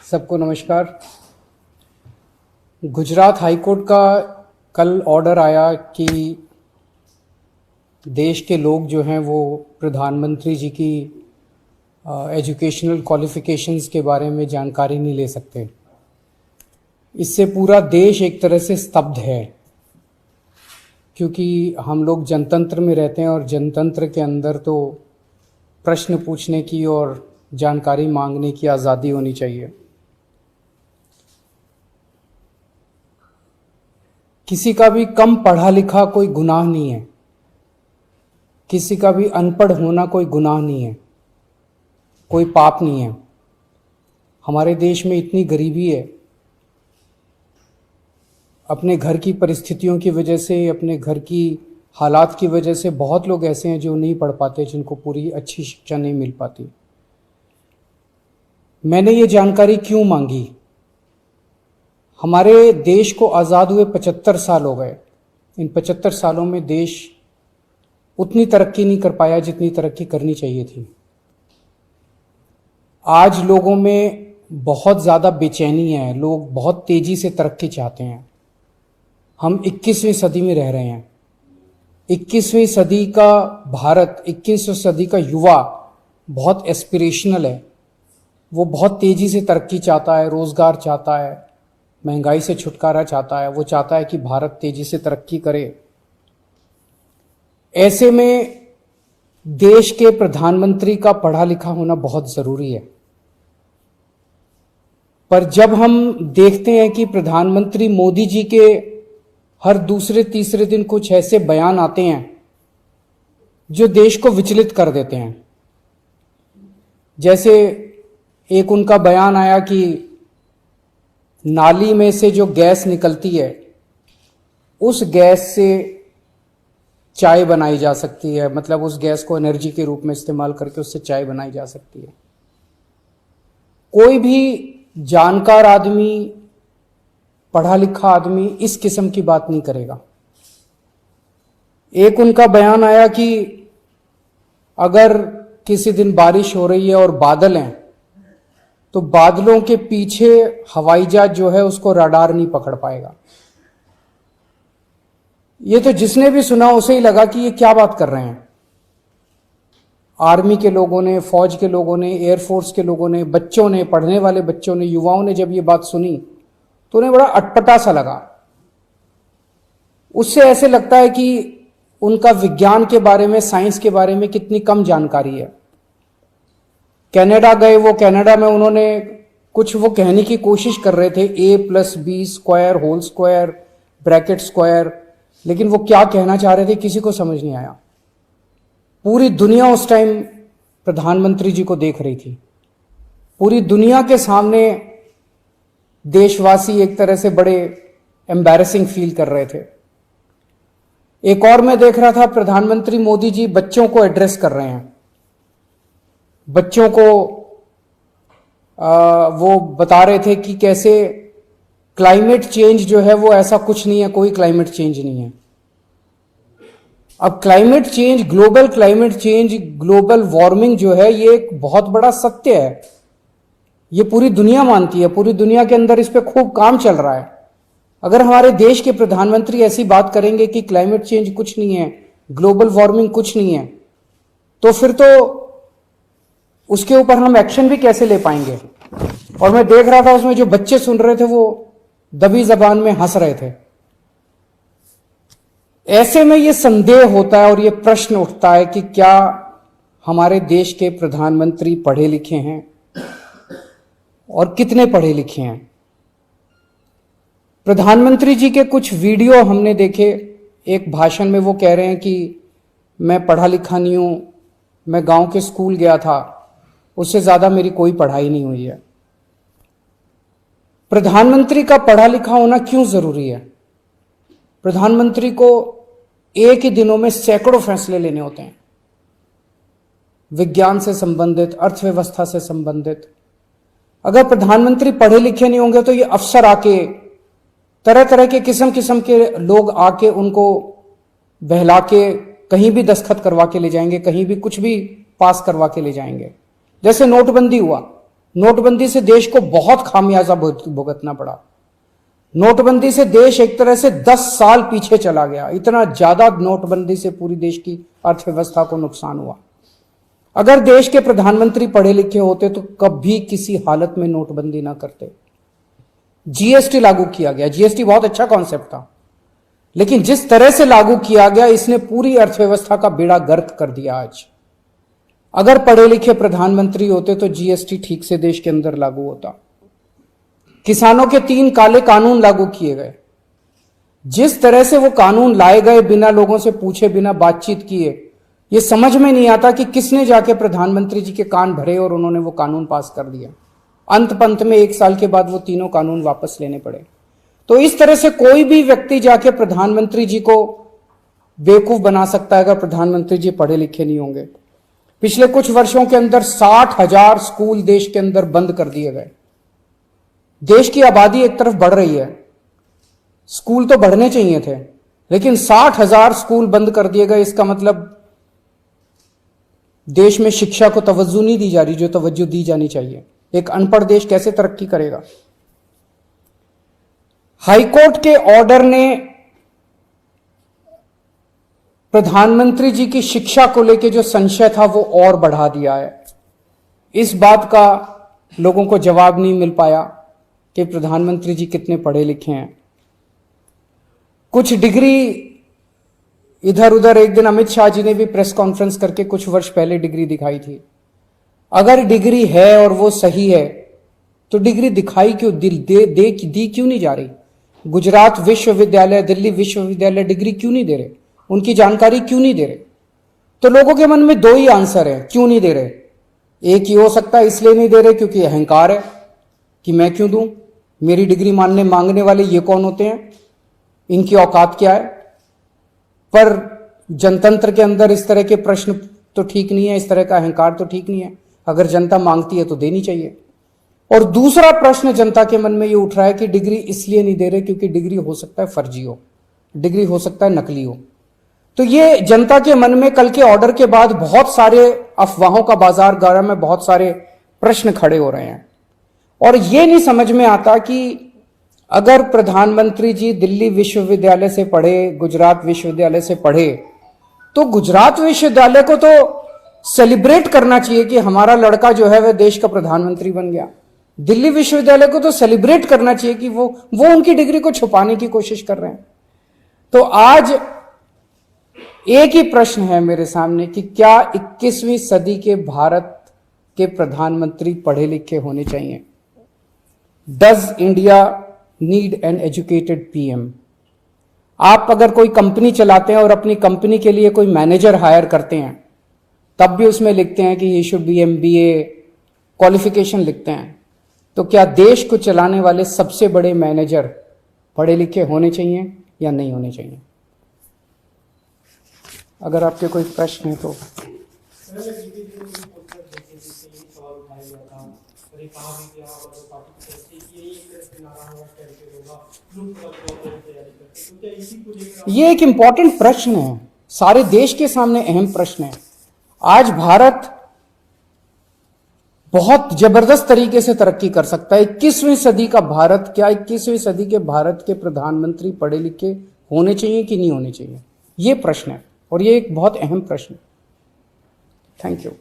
सबको नमस्कार। गुजरात हाईकोर्ट का कल ऑर्डर आया कि देश के लोग जो हैं वो प्रधानमंत्री जी की एजुकेशनल क्वालिफ़िकेशंस के बारे में जानकारी नहीं ले सकते। इससे पूरा देश एक तरह से स्तब्ध है, क्योंकि हम लोग जनतंत्र में रहते हैं और जनतंत्र के अंदर तो प्रश्न पूछने की और जानकारी मांगने की आज़ादी होनी चाहिए। किसी का भी कम पढ़ा लिखा कोई गुनाह नहीं है, किसी का भी अनपढ़ होना कोई गुनाह नहीं है, कोई पाप नहीं है। हमारे देश में इतनी गरीबी है, अपने घर की परिस्थितियों की वजह से, अपने घर की हालात की वजह से बहुत लोग ऐसे हैं जो नहीं पढ़ पाते, जिनको पूरी अच्छी शिक्षा नहीं मिल पाती। मैंने ये जानकारी क्यों मांगी? हमारे देश को आज़ाद हुए 75 साल हो गए। इन 75 सालों में देश उतनी तरक्की नहीं कर पाया जितनी तरक्की करनी चाहिए थी। आज लोगों में बहुत ज़्यादा बेचैनी है, लोग बहुत तेज़ी से तरक्की चाहते हैं। हम 21वीं सदी में रह रहे हैं। 21वीं सदी का भारत, 21वीं सदी का युवा बहुत एस्पिरेशनल है। वो बहुत तेज़ी से तरक्की चाहता है, रोज़गार चाहता है, महंगाई से छुटकारा चाहता है। वो चाहता है कि भारत तेज़ी से तरक्की करे। ऐसे में देश के प्रधानमंत्री का पढ़ा लिखा होना बहुत ज़रूरी है। पर जब हम देखते हैं कि प्रधानमंत्री मोदी जी के हर दूसरे तीसरे दिन कुछ ऐसे बयान आते हैं जो देश को विचलित कर देते हैं। जैसे एक उनका बयान आया कि नाली में से जो गैस निकलती है, उस गैस से चाय बनाई जा सकती है, मतलब उस गैस को एनर्जी के रूप में इस्तेमाल करके उससे चाय बनाई जा सकती है। कोई भी जानकार आदमी, पढ़ा लिखा आदमी इस किस्म की बात नहीं करेगा। एक उनका बयान आया कि अगर किसी दिन बारिश हो रही है और बादल हैं, तो बादलों के पीछे हवाई जहाज जो है उसको रडार नहीं पकड़ पाएगा। ये तो जिसने भी सुना उसे ही लगा कि ये क्या बात कर रहे हैं। आर्मी के लोगों ने, फौज के लोगों ने, एयरफोर्स के लोगों ने, बच्चों ने, पढ़ने वाले बच्चों ने, युवाओं ने जब ये बात सुनी तो उन्हें बड़ा अटपटा सा लगा। उससे ऐसे लगता है कि उनका विज्ञान के बारे में, साइंस के बारे में कितनी कम जानकारी है। कनाडा गए, वो कनाडा में उन्होंने कुछ वो कहने की कोशिश कर रहे थे, a+b² whole square bracket square, लेकिन वो क्या कहना चाह रहे थे किसी को समझ नहीं आया। पूरी दुनिया उस टाइम प्रधानमंत्री जी को देख रही थी। पूरी दुनिया के सामने देशवासी एक तरह से बड़े एम्बैरेसिंग फील कर रहे थे। एक और मैं देख रहा था, प्रधानमंत्री मोदी जी बच्चों को एड्रेस कर रहे हैं। बच्चों को वो बता रहे थे कि कैसे क्लाइमेट चेंज जो है वो ऐसा कुछ नहीं है, कोई क्लाइमेट चेंज नहीं है। अब climate change, global climate change, global warming जो है ये एक बहुत बड़ा सत्य है। ये पूरी दुनिया मानती है, पूरी दुनिया के अंदर इस पे खूब काम चल रहा है। अगर हमारे देश के प्रधानमंत्री ऐसी बात करेंगे कि क्लाइमेट चेंज कुछ नहीं है, ग्लोबल वार्मिंग कुछ नहीं है, तो फिर तो उसके ऊपर हम एक्शन भी कैसे ले पाएंगे। और मैं देख रहा था उसमें जो बच्चे सुन रहे थे वो दबी जबान में हंस रहे थे। ऐसे में ये संदेह होता है और ये प्रश्न उठता है कि क्या हमारे देश के प्रधानमंत्री पढ़े लिखे हैं और कितने पढ़े लिखे हैं। प्रधानमंत्री जी के कुछ वीडियो हमने देखे। एक भाषण में वो कह रहे हैं कि मैं पढ़ा लिखा नहीं हूं, मैं गांव के स्कूल गया था, उससे ज्यादा मेरी कोई पढ़ाई नहीं हुई है। प्रधानमंत्री का पढ़ा लिखा होना क्यों जरूरी है? प्रधानमंत्री को एक ही दिनों में सैकड़ों फैसले लेने होते हैं, विज्ञान से संबंधित, अर्थव्यवस्था से संबंधित। अगर प्रधानमंत्री पढ़े लिखे नहीं होंगे तो ये अफसर आके, तरह तरह के किस्म किस्म के लोग आके उनको बहला के कहीं भी दस्तखत करवा के ले जाएंगे, कहीं भी कुछ भी पास करवा के ले जाएंगे। जैसे नोटबंदी हुआ, नोटबंदी से देश को बहुत खामियाजा भुगतना पड़ा। नोटबंदी से देश एक तरह से 10 साल पीछे चला गया। इतना ज्यादा नोटबंदी से पूरी देश की अर्थव्यवस्था को नुकसान हुआ। अगर देश के प्रधानमंत्री पढ़े लिखे होते तो कभी किसी हालत में नोटबंदी ना करते। जीएसटी लागू किया गया। जीएसटी बहुत अच्छा कॉन्सेप्ट था, लेकिन जिस तरह से लागू किया गया इसने पूरी अर्थव्यवस्था का बेड़ा गर्क कर दिया। आज अगर पढ़े लिखे प्रधानमंत्री होते तो जीएसटी ठीक से देश के अंदर लागू होता। किसानों के 3 काले कानून लागू किए गए। जिस तरह से वो कानून लाए गए बिना लोगों से पूछे, बिना बातचीत किए, ये समझ में नहीं आता कि किसने जाके प्रधानमंत्री जी के कान भरे और उन्होंने वो कानून पास कर दिया। अंत पंत में 1 साल के बाद वो तीनों कानून वापस लेने पड़े। तो इस तरह से कोई भी व्यक्ति जाके प्रधानमंत्री जी को बेवकूफ बना सकता है अगर प्रधानमंत्री जी पढ़े लिखे नहीं होंगे। पिछले कुछ वर्षों के अंदर 60,000 स्कूल देश के अंदर बंद कर दिए गए। देश की आबादी एक तरफ बढ़ रही है, स्कूल तो बढ़ने चाहिए थे, लेकिन 60,000 स्कूल बंद कर दिए गए। इसका मतलब देश में शिक्षा को तवज्जो नहीं दी जा रही जो तवज्जो दी जानी चाहिए। एक अनपढ़ देश कैसे तरक्की करेगा? हाईकोर्ट के ऑर्डर ने प्रधानमंत्री जी की शिक्षा को लेकर जो संशय था वो और बढ़ा दिया है। इस बात का लोगों को जवाब नहीं मिल पाया कि प्रधानमंत्री जी कितने पढ़े लिखे हैं। कुछ डिग्री इधर उधर, एक दिन अमित शाह जी ने भी प्रेस कॉन्फ्रेंस करके कुछ वर्ष पहले डिग्री दिखाई थी। अगर डिग्री है और वो सही है तो डिग्री दिखाई क्यों, दी क्यों नहीं जा रही? गुजरात विश्वविद्यालय, दिल्ली विश्वविद्यालय डिग्री क्यों नहीं दे रहे? उनकी जानकारी क्यों नहीं दे रहे? तो लोगों के मन में 2 ही आंसर है क्यों नहीं दे रहे। एक ही हो सकता है इसलिए नहीं दे रहे क्योंकि अहंकार है कि मैं क्यों दूं, मेरी डिग्री मांगने वाले ये कौन होते हैं, इनकी औकात क्या है। पर जनतंत्र के अंदर इस तरह के प्रश्न तो ठीक नहीं है, इस तरह का अहंकार तो ठीक नहीं है। अगर जनता मांगती है तो देनी चाहिए। और दूसरा प्रश्न जनता के मन में ये उठ रहा है कि डिग्री इसलिए नहीं दे रहे क्योंकि डिग्री हो सकता है फर्जी हो, डिग्री हो सकता है नकली हो। तो ये जनता के मन में कल के ऑर्डर के बाद बहुत सारे अफवाहों का बाजार गर्म है, बहुत सारे प्रश्न खड़े हो रहे हैं। और ये नहीं समझ में आता कि अगर प्रधानमंत्री जी दिल्ली विश्वविद्यालय से पढ़े, गुजरात विश्वविद्यालय से पढ़े, तो गुजरात विश्वविद्यालय को तो सेलिब्रेट करना चाहिए कि हमारा लड़का जो है वह देश का प्रधानमंत्री बन गया। दिल्ली विश्वविद्यालय को तो सेलिब्रेट करना चाहिए कि वो उनकी डिग्री को छुपाने की कोशिश कर रहे हैं। तो आज एक ही प्रश्न है मेरे सामने कि क्या 21वीं सदी के भारत के प्रधानमंत्री पढ़े लिखे होने चाहिए? Does India need an educated PM? आप अगर कोई कंपनी चलाते हैं और अपनी कंपनी के लिए कोई मैनेजर हायर करते हैं, तब भी उसमें लिखते हैं कि he should be MBA qualification लिखते हैं। तो क्या देश को चलाने वाले सबसे बड़े मैनेजर पढ़े लिखे होने चाहिए या नहीं होने चाहिए? अगर आपके कोई प्रश्न है तो। ये एक इंपॉर्टेंट प्रश्न है, सारे देश के सामने अहम प्रश्न है। आज भारत बहुत जबरदस्त तरीके से तरक्की कर सकता है। 21वीं सदी का भारत, क्या 21वीं सदी के भारत के प्रधानमंत्री पढ़े लिखे होने चाहिए कि नहीं होने चाहिए? ये प्रश्न है और ये एक बहुत अहम प्रश्न है। Thank you.